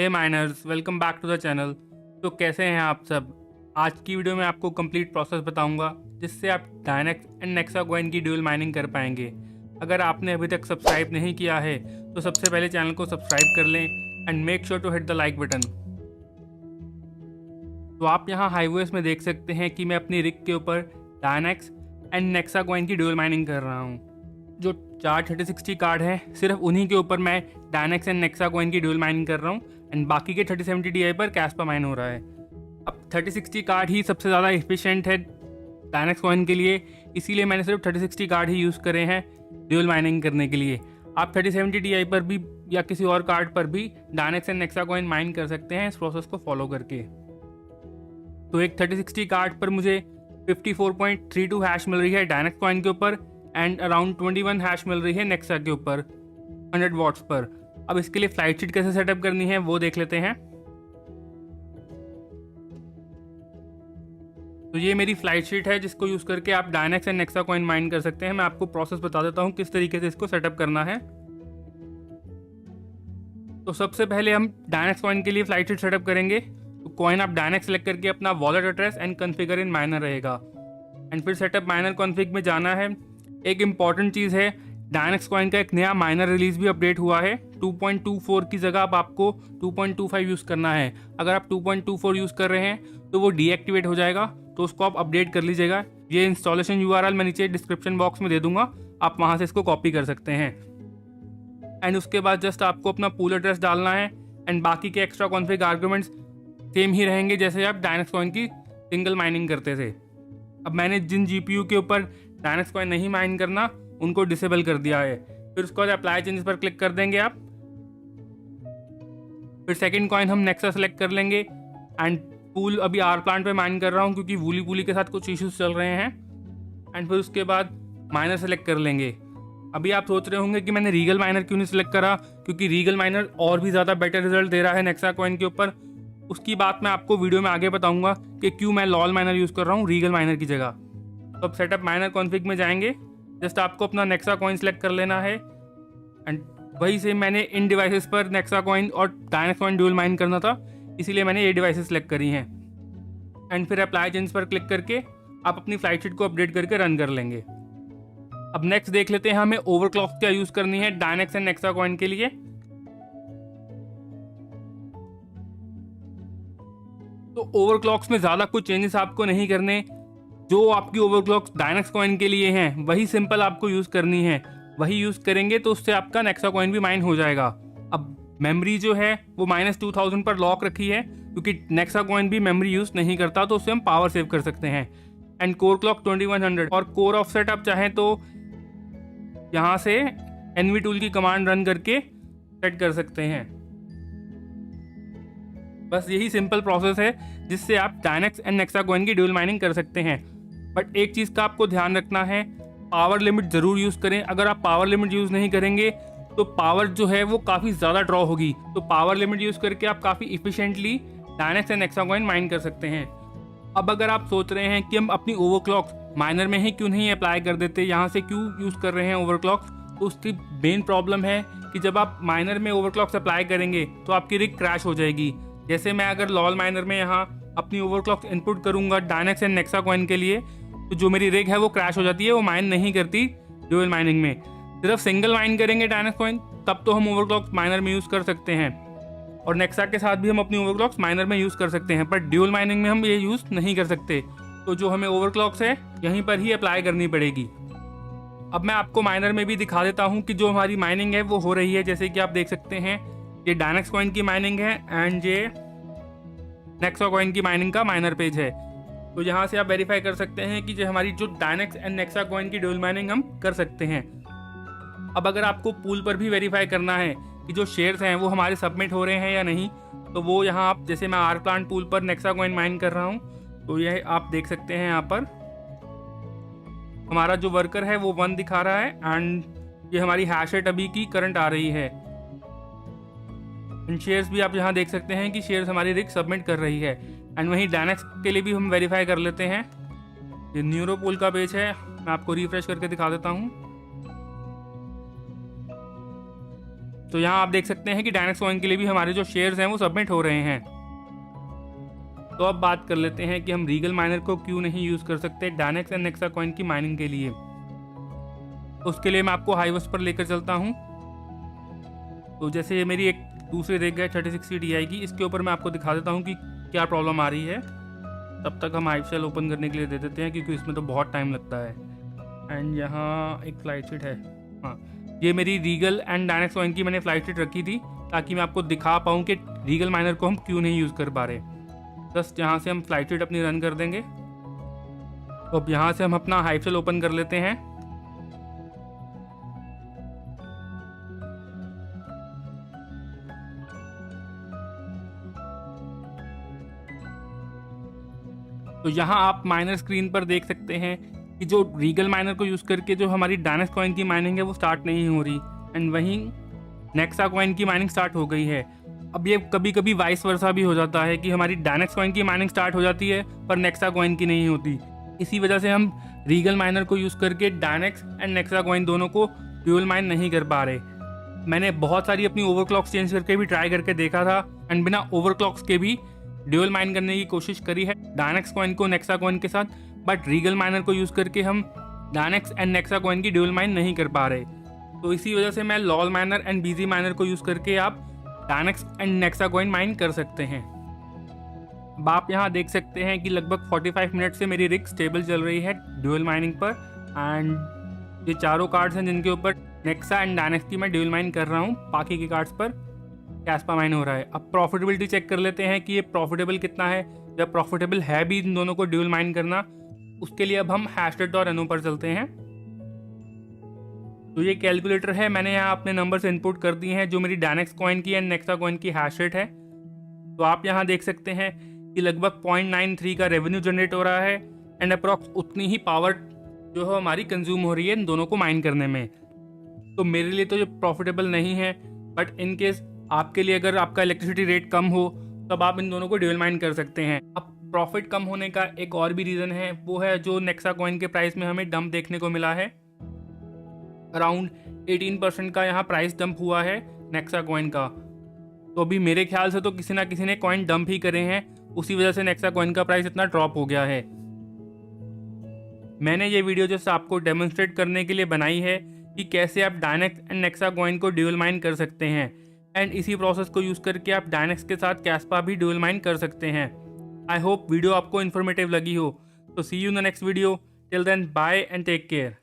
Hey miners, welcome back to the channel. तो कैसे हैं आप सब। आज की वीडियो में आपको कंप्लीट प्रोसेस बताऊंगा जिससे आप डायनेक्स एंड नेक्सा कॉइन की ड्यूल माइनिंग कर पाएंगे। अगर आपने अभी तक सब्सक्राइब नहीं किया है तो सबसे पहले चैनल को सब्सक्राइब कर लें and make sure to hit the like button. तो आप यहाँ हाईवेज में देख सकते हैं कि मैं अपनी रिग के ऊपर डायनेक्स एंड नेक्सा कॉइन की ड्यूल माइनिंग कर रहा हूँ। जो 43060 कार्ड हैं सिर्फ उन्हीं के ऊपर मैं डायनेक्स एंड नेक्सा कॉइन की ड्यूल माइनिंग कर रहा हूँ एंड बाकी के 3070 Ti पर कैस्पा माइन हो रहा है। अब 3060 कार्ड ही सबसे ज़्यादा एफिशिएंट है डायनेक्स कॉइन के लिए, इसीलिए मैंने सिर्फ 3060 कार्ड ही यूज़ करे हैं ड्यूल माइनिंग करने के लिए। आप 3070 Ti पर भी या किसी और कार्ड पर भी डायनेक्स एंड नेक्सा कॉइन माइन कर सकते हैं इस प्रोसेस को फॉलो करके। तो एक 3060 कार्ड पर मुझे 54.32 हैश मिल रही है डायनेक्स कॉइन के ऊपर एंड अराउंड 21 हैश मिल रही है नेक्सा के ऊपर 100 वॉट्स पर। अब इसके लिए फ्लाइट शीट कैसे सेटअप करनी है वो देख लेते हैं। तो ये मेरी फ्लाइट शीट है जिसको यूज़ करके आप Dynex and Nexa coin mine कर सकते हैं। मैं आपको प्रोसेस बता देता हूँ किस तरीके से इसको सेटअप करना है। तो सबसे पहले हम डायनेक्स कॉइन के लिए फ्लाइट शीट सेटअप करेंगे। तो कॉइन आप डायनेक्स सेलेक्ट करके अपना wallet address and configure in minor रहेगा एंड फिर सेटअप माइनर कॉन्फ़िग में जाना है। एक इम्पॉर्टेंट चीज़ है, डायनेक्स कॉइन का एक नया माइनर रिलीज भी अपडेट हुआ है। 2.24 की जगह अब आपको 2.25 यूज़ करना है। अगर आप 2.24 यूज़ कर रहे हैं तो वो डीएक्टिवेट हो जाएगा, तो उसको आप अपडेट कर लीजिएगा। ये इंस्टॉलेशन URL मैं नीचे डिस्क्रिप्शन बॉक्स में दे दूंगा, आप वहाँ से इसको कॉपी कर सकते हैं। एंड उसके बाद जस्ट आपको अपना पूल एड्रेस डालना है एंड बाकी के एक्स्ट्रा कॉन्फ़िग आर्ग्यूमेंट्स सेम ही रहेंगे जैसे आप डायनेक्स कॉइन की सिंगल माइनिंग करते थे। अब मैंने जिन GPU के ऊपर डायनेक्स कॉइन नहीं माइन करना उनको डिसेबल कर दिया है। फिर उसके बाद अप्लाई चेंजेस पर क्लिक कर देंगे आप। फिर सेकंड कॉइन हम नेक्सा सेलेक्ट कर लेंगे एंड पूल अभी आर प्लांट पे माइन कर रहा हूँ क्योंकि वूली पूली के साथ कुछ इश्यूज चल रहे हैं। एंड फिर उसके बाद माइनर सेलेक्ट कर लेंगे। अभी आप सोच रहे होंगे कि मैंने रीगल माइनर क्यों नहीं सिलेक्ट करा, क्योंकि रीगल माइनर और भी ज़्यादा बेटर रिजल्ट दे रहा है नेक्सा कॉइन के ऊपर। उसकी बात मैं आपको वीडियो में आगे बताऊंगा कि क्यों मैं लॉल माइनर यूज़ कर रहा हूँ रीगल माइनर की जगह। तो अब सेटअप माइनर कॉन्फ़िग में जाएंगे। जस्ट आपको अपना नेक्सा कॉइन सेलेक्ट कर लेना है एंड वही से मैंने इन डिवाइसेस पर नेक्सा कॉइन और डायनेक्स कॉइन ड्यूल माइन करना था, इसीलिए मैंने ये डिवाइसेस सेलेक्ट करी हैं। एंड फिर अप्लाई चेंज पर क्लिक करके आप अपनी फ्लाइट शीट को अपडेट करके रन कर लेंगे। अब नेक्स्ट देख लेते हैं हमें ओवरक्लॉक क्या यूज़ करनी है डायनेक्स एंड नेक्सा कॉइन के लिए। तो ओवरक्लॉक्स में ज़्यादा कुछ चेंजेस आपको नहीं करने। जो आपकी ओवरक्लॉक्स डायनेक्स कॉइन के लिए हैं वही सिंपल आपको यूज़ करनी है। वही यूज़ करेंगे तो उससे आपका नेक्सा कॉइन भी माइन हो जाएगा। अब मेमोरी जो है वो -2000 पर लॉक रखी है क्योंकि नेक्सा कॉइन भी मेमोरी यूज़ नहीं करता, तो उससे हम पावर सेव कर सकते हैं। एंड कोर क्लॉक 2100 और कोर ऑफसेट आप चाहें तो यहाँ से NV टूल की कमांड रन करके सेट कर सकते हैं। बस यही सिंपल प्रोसेस है जिससे आप डायनेक्स एंड नेक्सा कॉइन की ड्यूल माइनिंग कर सकते हैं। बट एक चीज़ का आपको ध्यान रखना है, पावर लिमिट ज़रूर यूज़ करें। अगर आप पावर लिमिट यूज़ नहीं करेंगे तो पावर जो है वो काफ़ी ज़्यादा ड्रॉ होगी। तो पावर लिमिट यूज़ करके आप काफ़ी efficiently Dynex and Nexa coin mine कर सकते हैं। अब अगर आप सोच रहे हैं कि हम अपनी ओवरक्लॉक माइनर में ही क्यों नहीं अप्लाई कर देते, यहाँ से क्यों यूज़ कर रहे हैं ओवरक्लॉक, तो उसकी मेन प्रॉब्लम है कि जब आप माइनर में ओवरक्लॉक्स अप्लाई करेंगे तो आपकी रिग क्रैश हो जाएगी। जैसे मैं अगर लॉल माइनर में यहाँ अपनी ओवरक्लॉक इनपुट करूँगा डायनेक्स एंड नेक्सा कॉइन के लिए, तो जो मेरी रिग है वो क्रैश हो जाती है, वो माइन नहीं करती ड्यूल माइनिंग में। सिर्फ सिंगल माइन करेंगे डायनेक्स कॉइन तब तो हम ओवरक्लॉक्स माइनर में यूज़ कर सकते हैं और नेक्सा के साथ भी हम अपनी ओवरक्लॉक्स माइनर में यूज़ कर सकते हैं, पर ड्यूल माइनिंग में हम ये यूज़ नहीं कर सकते। तो जो हमें ओवरक्लॉक्स है यहीं पर ही अप्लाई करनी पड़ेगी। अब मैं आपको माइनर में भी दिखा देता हूँ कि जो हमारी माइनिंग है वो हो रही है। जैसे कि आप देख सकते हैं ये डायनेक्स कॉइन की माइनिंग है एंड ये नेक्सा कॉइन की माइनिंग का माइनर पेज है। तो यहाँ से आप वेरीफाई कर सकते हैं कि जो हमारी जो डायनेक्स एंड नेक्सा कॉइन की ड्यूल माइनिंग हम कर सकते हैं। अब अगर आपको पूल पर भी वेरीफाई करना है कि जो शेयर्स हैं वो हमारे सबमिट हो रहे हैं या नहीं, तो वो यहाँ आप जैसे मैं आर प्लांट पूल पर नेक्सा कॉइन माइन कर रहा हूँ, तो यह आप देख सकते हैं यहाँ पर हमारा जो वर्कर है वो 1 दिखा रहा है एंड ये हमारी हैश रेट अभी की करंट आ रही है। शेयर्स भी आप यहाँ देख सकते हैं कि शेयर्स हमारी रिग सबमिट कर रही है। एंड वहीं डायनेक्स के लिए भी हम वेरीफाई कर लेते हैं। ये न्यूरोपूल का पेज है, मैं आपको रिफ्रेश करके दिखा देता हूँ। तो यहाँ आप देख सकते हैं कि डायनेक्स कॉइन के लिए भी हमारे जो शेयर्स हैं वो सबमिट हो रहे हैं। तो अब बात कर लेते हैं कि हम रीगल माइनर को क्यों नहीं यूज़ कर सकते डायनेक्स एंड नेक्सा कॉइन की माइनिंग के लिए। उसके लिए मैं आपको हाईवेस्ट पर लेकर चलता हूँ। तो जैसे ये मेरी एक दूसरी रिग है 3060 Ti की, इसके ऊपर मैं आपको दिखा देता हूँ कि क्या प्रॉब्लम आ रही है। तब तक हम हाइव शेल ओपन करने के लिए दे देते हैं क्योंकि इसमें तो बहुत टाइम लगता है। एंड यहाँ एक फ्लाइट शीट है। हाँ, ये मेरी रीगल एंड डायनेक्स कॉइन की मैंने फ्लाइट शीट रखी थी ताकि मैं आपको दिखा पाऊँ कि रीगल माइनर को हम क्यों नहीं यूज़ कर पा रहे। बस यहाँ से हम फ्लाइट शीट अपनी रन कर देंगे। तो अब यहाँ से हम अपना हाइव शेल ओपन कर लेते हैं। तो यहाँ आप माइनर स्क्रीन पर देख सकते हैं कि जो रीगल माइनर को यूज़ करके जो हमारी डायनेक्स कॉइन की माइनिंग है वो स्टार्ट नहीं हो रही, एंड वहीं नेक्सा कॉइन की माइनिंग स्टार्ट हो गई है। अब ये कभी कभी वाइस वर्सा भी हो जाता है कि हमारी डायनेक्स कॉइन की माइनिंग स्टार्ट हो जाती है पर नेक्सा कॉइन की नहीं होती। इसी वजह से हम रीगल माइनर को यूज़ करके डायनेक्स एंड नेक्सा कॉइन दोनों को ड्यूल माइन नहीं कर पा रहे। मैंने बहुत सारी अपनी ओवरक्लॉक्स चेंज करके भी ट्राई करके देखा था एंड बिना ओवरक्लॉक्स के भी ड्यूल माइन करने की कोशिश करी है डायनेक्स कॉइन को नेक्सा कॉइन के साथ, बट रीगल माइनर को यूज़ करके हम डायनेक्स एंड नेक्सा कॉइन की ड्यूल माइन नहीं कर पा रहे। तो इसी वजह से मैं lol miner and BZ miner को यूज़ करके आप Dynex and Nexa coin mine कर सकते हैं। अब आप यहाँ देख सकते हैं कि लगभग 45 मिनट से मेरी रिग स्टेबल चल रही है ड्यूल माइनिंग पर, एंड ये चारों कार्ड्स हैं जिनके ऊपर नेक्सा एंड डायनेक्स की मैं ड्यूल माइन कर रहा हूँ, बाकी के कार्ड्स पर कैस्पा माइन हो रहा है। अब प्रॉफिटेबिलिटी चेक कर लेते हैं कि ये प्रॉफिटेबल कितना है, या प्रॉफिटेबल है भी इन दोनों को ड्यूल माइन करना। उसके लिए अब हम hashRate.no पर चलते हैं। तो ये कैलकुलेटर है, मैंने यहाँ अपने नंबर्स इनपुट कर दिए हैं जो मेरी डायनेक्स कॉइन की एंड नेक्सा कॉइन की हैश रेट है। तो आप यहाँ देख सकते हैं कि लगभग 0.93 का रेवेन्यू जनरेट हो रहा है एंड अप्रॉक्स उतनी ही पावर जो है हमारी कंज्यूम हो रही है इन दोनों को माइन करने में। तो मेरे लिए तो ये प्रॉफिटेबल नहीं है, बट इन केस आपके लिए अगर आपका इलेक्ट्रिसिटी रेट कम हो तब आप इन दोनों को ड्यूल माइन कर सकते हैं। अब प्रॉफिट कम होने का एक और भी रीज़न है, वो है जो नेक्सा कॉइन के प्राइस में हमें डंप देखने को मिला है। अराउंड 18% का यहाँ प्राइस डंप हुआ है नेक्सा कॉइन का। तो अभी मेरे ख्याल से तो किसी ना किसी ने कॉइन डंप ही करे हैं, उसी वजह से नेक्सा कॉइन का प्राइस इतना ड्रॉप हो गया है। मैंने ये वीडियो जस्ट आपको डेमोन्स्ट्रेट करने के लिए बनाई है कि कैसे आप डायनेक्स एंड नेक्सा कॉइन को ड्यूल माइन कर सकते हैं, एंड इसी प्रोसेस को यूज़ करके आप डायनेक्स के साथ कैस्पा भी ड्यूल माइन कर सकते हैं। आई होप वीडियो आपको इन्फॉर्मेटिव लगी हो। तो see you in the next video. Till then bye and take care.